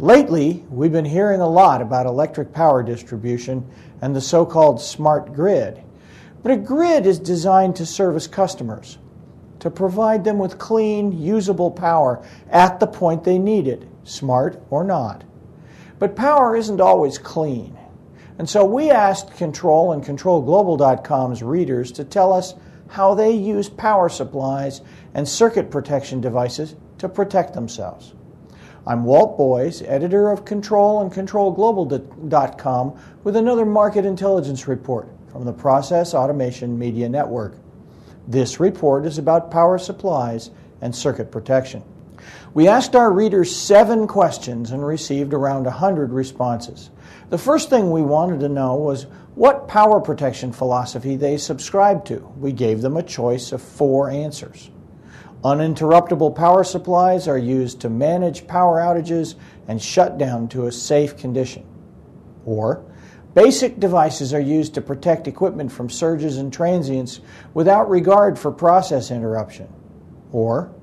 Lately, we've been hearing a lot about electric power distribution and the so-called smart grid. But a grid is designed to service customers, to provide them with clean, usable power at the point they need it, smart or not. But power isn't always clean. And so we asked Control and ControlGlobal.com's readers to tell us how they use power supplies and circuit protection devices to protect themselves. I'm Walt Boyes, editor of Control and ControlGlobal.com, with another market intelligence report from the Process Automation Media Network. This report is about power supplies and circuit protection. We asked our readers 7 questions and received around 100 responses. The first thing we wanted to know was what power protection philosophy they subscribed to. We gave them a choice of 4 answers. Uninterruptible power supplies are used to manage power outages and shut down to a safe condition. Or, basic devices are used to protect equipment from surges and transients without regard for process interruption. Or,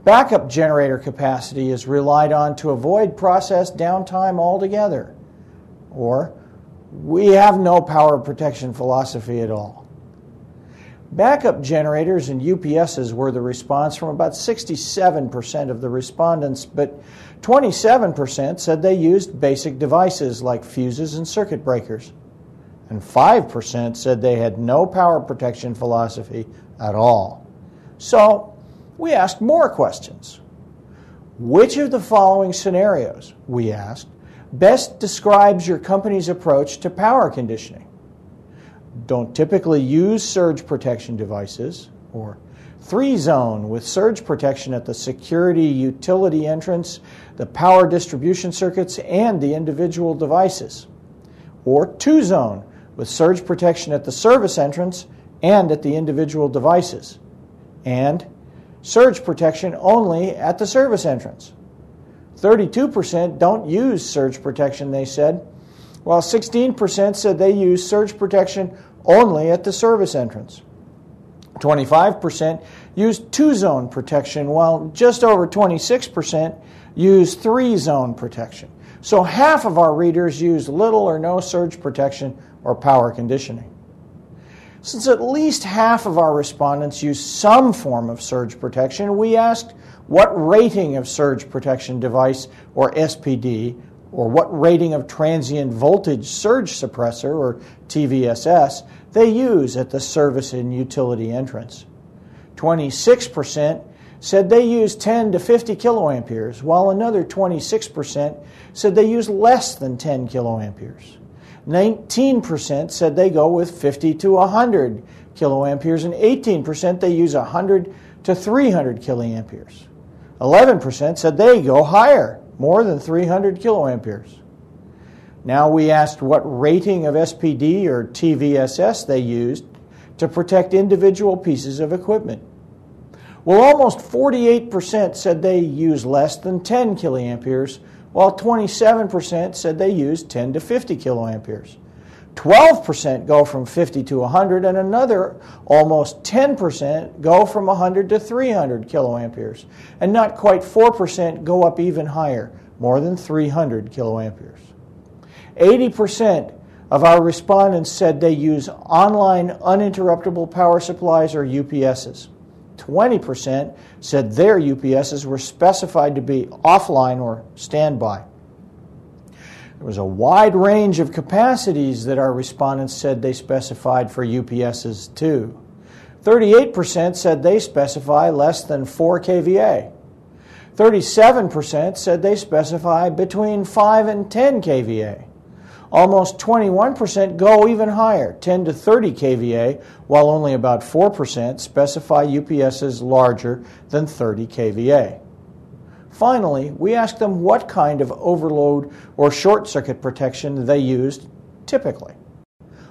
backup generator capacity is relied on to avoid process downtime altogether. Or, we have no power protection philosophy at all. Backup generators and UPSs were the response from about 67% of the respondents, but 27% said they used basic devices like fuses and circuit breakers. And 5% said they had no power protection philosophy at all. So, we asked more questions. Which of the following scenarios, we asked, best describes your company's approach to power conditioning? Don't typically use surge protection devices, or 3-zone with surge protection at the security utility entrance, the power distribution circuits, and the individual devices, or 2-zone with surge protection at the service entrance and at the individual devices, and surge protection only at the service entrance. 32% don't use surge protection, they said, while 16% said they use surge protection only at the service entrance. 25% used 2-zone protection, while just over 26% used 3-zone protection. So half of our readers used little or no surge protection or power conditioning. Since at least half of our respondents used some form of surge protection, we asked what rating of surge protection device, or SPD, or what rating of transient voltage surge suppressor, or TVSS, they use at the service and utility entrance. 26% said they use 10 to 50 kiloamperes, while another 26% said they use less than 10 kiloamperes. 19% said they go with 50 to 100 kiloamperes, and 18% they use 100 to 300 kiloamperes. 11% said they go higher, more than 300 kiloamperes. Now we asked what rating of SPD or TVSS they used to protect individual pieces of equipment. Well, almost 48% said they use less than 10 kiloamperes, while 27% said they use 10 to 50 kiloamperes. 12% go from 50 to 100, and another almost 10% go from 100 to 300 kiloamperes. And not quite 4% go up even higher, more than 300 kiloamperes. 80% of our respondents said they use online uninterruptible power supplies, or UPSs. 20% said their UPSs were specified to be offline or standby. There was a wide range of capacities that our respondents said they specified for UPSs too. 38% said they specify less than 4 kVA. 37% said they specify between 5 and 10 kVA. Almost 21% go even higher, 10 to 30 kVA, while only about 4% specify UPSs larger than 30 kVA. Finally, we asked them what kind of overload or short circuit protection they used typically.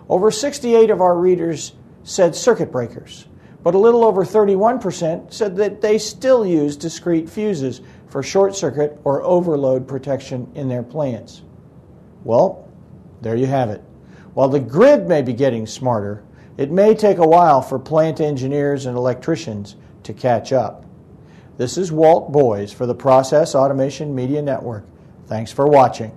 Over 68 of our readers said circuit breakers, but a little over 31% said that they still use discrete fuses for short circuit or overload protection in their plants. Well, there you have it. While the grid may be getting smarter, it may take a while for plant engineers and electricians to catch up. This is Walt Boyes for the Process Automation Media Network. Thanks for watching.